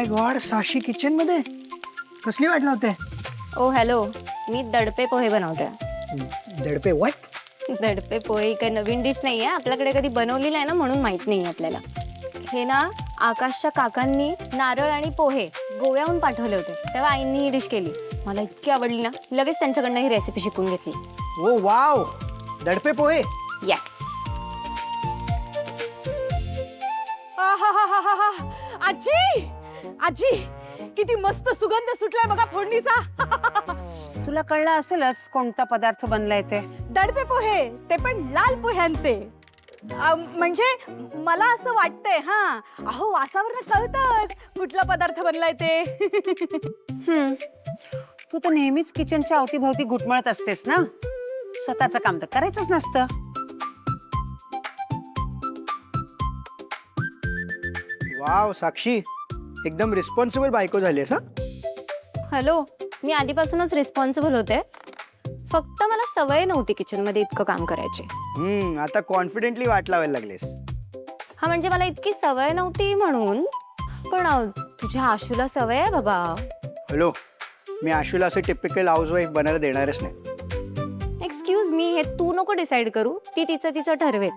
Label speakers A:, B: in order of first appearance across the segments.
A: माय God, साक्षी kitchen मध्ये कसली वाट लावते?
B: ओ हॅलो, मी दडपे पोहे बनवते.
A: दडपे व्हॉट?
B: दडपे पोहे काही नवीन डिश नाही आहे, आपल्याकडे कधी बनवलेलं आहे ना, म्हणून माहित नाही आपल्याला. हे ना आकाशच्या काकांनी नारळ आणि पोहे गोव्याहून पाठवले होते, तेव्हा आईंनी ही डिश केली. मला इतकी आवडली ना, लगेच त्यांच्याकडनं ही रेसिपी शिकून घेतली.
A: ओ वाव, दडपे पोहे.
B: येस.
C: आजी आजी किती मस्त सुगंध सुटलाय बघा फोडणीचा.
D: तुला कळलं असेलच कोणता पदार्थ बनलाय ते.
C: दडपे पोहे, ते पण लाल पोह्यांचे. म्हणजे मला असं वाटतंय, हा अहो वासावरनं कळतंच कुठला पदार्थ बनलाय ते.
D: तू तर नेहमीच किचनच्या अवतीभोवती घुटमळत असतेस ना, स्वतःचं काम तर करायचंच नसतं.
A: वाव साक्षी, एकदम रिस्पॉन्सिबल बायको झालीस हा.
B: हॅलो, मी आधीपासूनच रिस्पॉन्सिबल होते, फक्त मला सवय नव्हती किचनमध्ये इतकं काम करायची.
A: आता कॉन्फिडेंटली वाट लावायला लागलेस.
B: हा म्हणजे मला इतकी सवय नव्हती म्हणून, पण तुझ्या आशूला सवय आहे बाबा.
A: हॅलो, मी आशूला असं टिपिकल हाऊसवाईफ बनायला देणारच नाही.
B: एक्सक्यूज मी, हे तू नको डिसाईड करू, ती तिचं तिचं ठरवेल.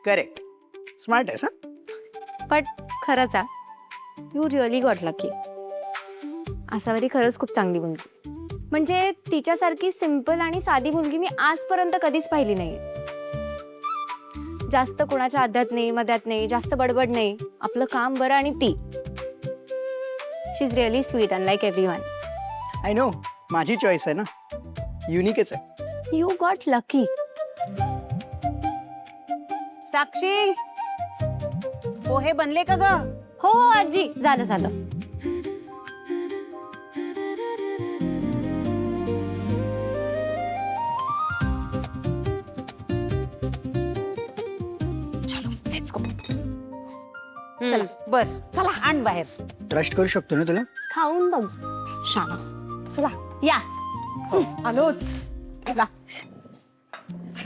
A: करेक्ट, स्मार्ट आहेस हा.
B: बट खरंच you really got lucky. Asavari खरंच खूप चांगली मुलगी, म्हणजे तिच्यासारखी सिंपल आणि साधी मुलगी मी आजपर्यंत कधीच पाहिली नाही. जास्त कोणाच्या आध्यात नाही, मध्यात नाही, जास्त बडबड नाही, आपलं काम बरं. आणि ती she is really sweet unlike everyone.
A: I know, माझी चॉईस आहे ना, युनिकच आहे.
B: You got lucky.
D: साक्षी, पोहे बनले का ग?
B: हो हो आजी, झालं झालं.
D: चला बर, चला आण बाहेर.
A: ट्रस्ट करू शकतो ना तुला?
B: खाऊन बघ शाना. चला या.
C: आलोच. चला.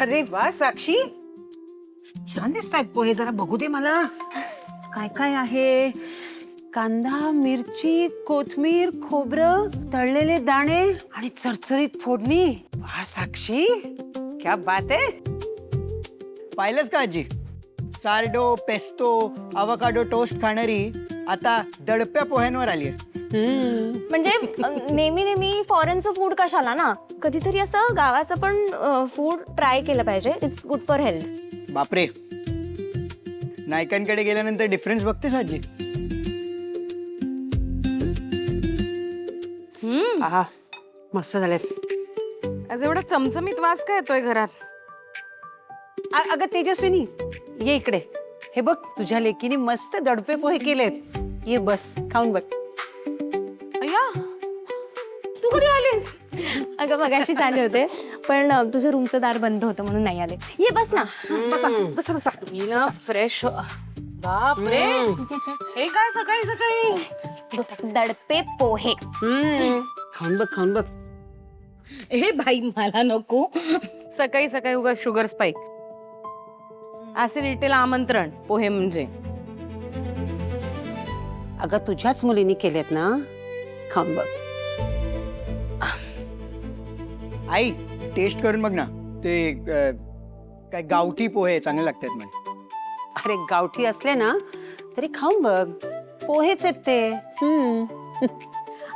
D: अरे वा साक्षी, छान दिसतायत पोहे. जरा बघू दे मला, काय काय आहे. कांदा, मिरची, कोथमीर, खोबरं, तळलेले दाणे आणि चरचरीत फोडणी. वा साक्षी, क्या बात आहे.
A: पाहिलंच का आजी, सार्डो, पेस्टो, अवकाडो टोस्ट खाणारी आता दडप्या पोह्यांवर आली आहे.
B: म्हणजे नेहमी नेहमी फॉरेनचं फूड कशाला ना, कधीतरी असं गावाचं पण फूड ट्राय केलं पाहिजे. It's good for health.
A: बापरे, नायकांकडे गेल्यानंतर डिफरन्स बघतेस आजी?
D: आहा, मस्त झालेत.
C: आज एवढा चमचमीत वास काय येतोय घरात?
D: अगं तेजस्विनी, ये इकडे. हे बघ, तुझ्या लेकीने मस्त दडपे पोहे केलेत. ये बस, खाऊन बघ.
C: अय्या, तू कधी आलीस?
B: अगं मगाशीच आले होते, पण तुझं रूमचं दार बंद होतं म्हणून नाही आले. ये बस ना.
C: बसा बसा बसा. मी ना फ्रेश. बाप रे, हे काय सकाळी सकाळी?
B: दडपे पोहे.
D: खाऊन बघ, खाऊन बघ.
C: ए भाई, मला नको. सकाळी सकाळी उगा शुगर स्पाइक, ऍसिडिटीला आमंत्रण. पोहे म्हणजे
D: अगं तुझ्याच मुलीने केलेत ना, खाऊन बघ.
A: आई, टेस्ट करून बघ ना. ते काय गावठी पोहे चांगले लागतात म्हणे.
D: अरे गावठी असले ना तरी खाऊन बघ, पोहेच आहेत ते.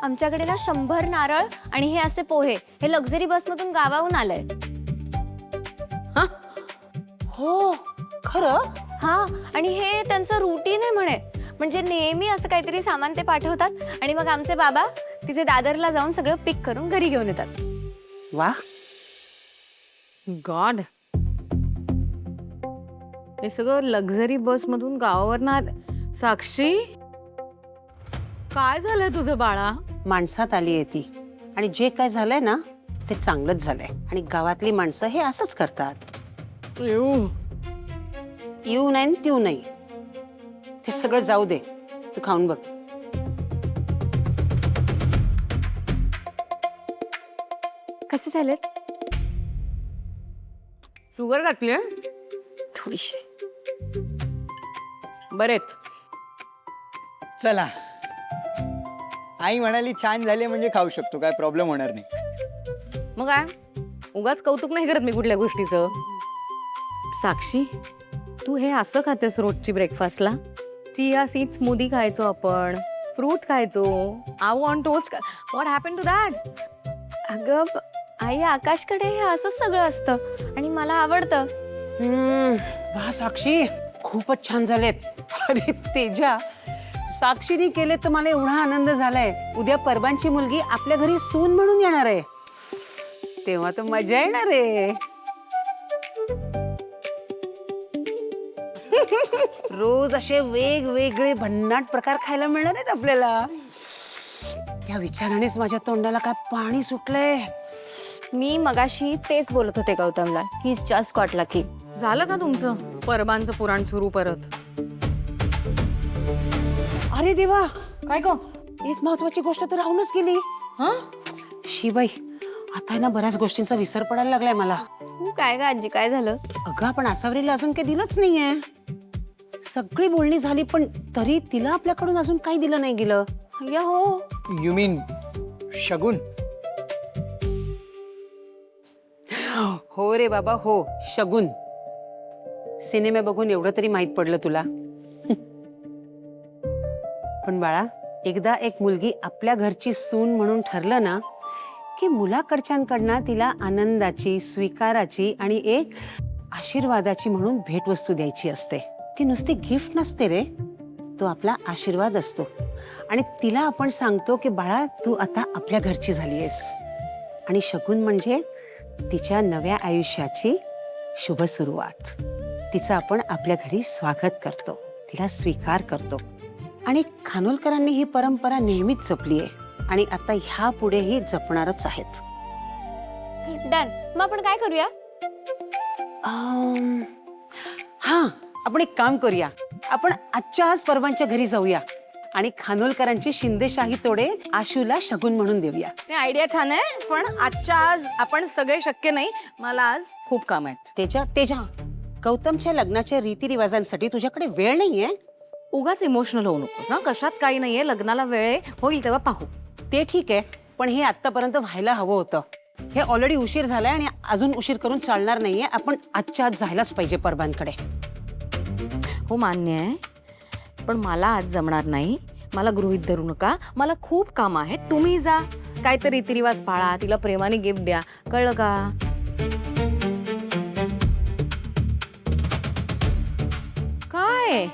B: आमच्याकडे ना 100 नारळ आणि हे असे पोहे, हे लक्झरी बसमधून गावाहून आलंय.
D: हो खरं?
B: हा, आणि हे त्यांचं रुटीन आहे म्हणे. म्हणजे नेहमी असं काहीतरी सामान ते पाठवतात आणि मग आमचे बाबा तिथे दादरला जाऊन सगळं पिक करून घरी घेऊन येतात.
D: वा,
C: गॉड. हे सगळं लक्झरी बस मधून गावावर ना. साक्षी, काय झालंय तुझं बाळा?
D: माणसात आली आहे ती, आणि जे काय झालंय ना ते चांगलंच झालंय. आणि गावातली माणसं हे असंच करतात. येऊ नाही तीऊ नाही, ते सगळं जाऊ दे, तू खाऊन बघ.
B: कसे झालेत?
C: शुगर घातली?
B: थोडीशी.
C: बरेत.
A: चला, आई म्हणाली छान झाले म्हणजे खाऊ शकतो, काय प्रॉब्लेम होणार नाही.
E: मग काय उगाच कौतुक नाही करत मी कुठल्या गोष्टीचं. साक्षी, तू हे असं खातेस रोजची ब्रेकफास्टला? चिया सीड स्मूदी खायचो आपण, फ्रूट खायचो, आव on toast. What happen to that?
B: अगं आई, आकाशकडे हे असंच सगळं असतं आणि मला आवडतं.
D: वा साक्षी, खूपच छान झालेत. अरे तेजा, साक्षीने केले तर मला एवढा आनंद झालाय. उद्या परबांची मुलगी आपल्या घरी सून म्हणून येणार आहे, तेव्हा तर मजा येणार आहे. रोज असे वेगवेगळे भन्नाट प्रकार खायला मिळणार आहेत आपल्याला. या विचारानेच माझ्या तोंडाला काय पाणी सुटलंय.
B: मी मगाशी तेच बोलत होते गौतमला, ही जस्ट गॉट लकी.
E: झालं का तुमचं परबांचं पुराण सुरू परत?
D: अरे देवा,
E: काय गो?
D: एक महत्वाची गोष्ट तर राहूनच गेली. शिबाई, आता ना बऱ्याच गोष्टींचा विसर पडायला लागलाय मला.
B: काय ग आजी, काय झालं?
D: अगं, आपण आसावरीला अजून काही दिलंच नाहीये. सगळी बोलणी झाली पण तरी तिला आपल्याकडून अजून काही दिलं नाही गेलं.
B: या हो,
A: यू मीन शगुन?
D: हो रे बाबा, हो, शगुन. सिनेमा बघून एवढं तरी माहित पडलं तुला. पण बाळा, एकदा एक मुलगी आपल्या घरची सून म्हणून ठरलं ना की मुलाकडच्यांकडनं तिला आनंदाची, स्वीकाराची आणि एक आशीर्वादाची म्हणून भेटवस्तू द्यायची असते. ती नुसती गिफ्ट नसते रे, तो आपला आशीर्वाद असतो. आणि तिला आपण सांगतो की बाळा, तू आता आपल्या घरची झाली आहेस. आणि शगुन म्हणजे तिच्या नव्या आयुष्याची शुभ सुरुवात. तिचं आपण आपल्या घरी स्वागत करतो, तिला स्वीकार करतो. आणि खानोलकरांनी ही परंपरा नेहमीच जपली आहे आणि आता ह्या पुढेही जपणारच आहेत.
B: डन. मग आपण काय करूया?
D: हा, आपण एक काम करूया. आपण आजच्या आज परबांच्या घरी जाऊया आणि खानोलकरांची शिंदेशाही तोडे आशूला शगुन म्हणून देऊया.
E: ते आयडिया छान आहे, पण आजच्या आज आपण सगळे शक्य नाही. मला आज खूप काम आहेत.
D: तेजा, गौतमच्या लग्नाच्या रीतिरिवाजांसाठी तुझ्याकडे वेळ नाहीये.
E: उगाच इमोशनल होऊ नकोस ना. कशात काही नाहीये, लग्नाला वेळ आहे, होईल तेव्हा पाहू.
D: ते ठीक आहे, पण हे आतापर्यंत व्हायला हवं होतं. हे ऑलरेडी उशीर झालाय आणि अजून उशीर करून चालणार नाहीये. आपण आजच्या आज जायलाच पाहिजे परबांकडे.
E: हो, मान्य आहे, पण मला आज जमणार नाही. मला गृहीत धरू नका, मला खूप काम आहेत. तुम्ही जा, काहीतरी रीतिरिवाज पाळा, तिला प्रेमाने गिफ्ट द्या, कळलं का? काय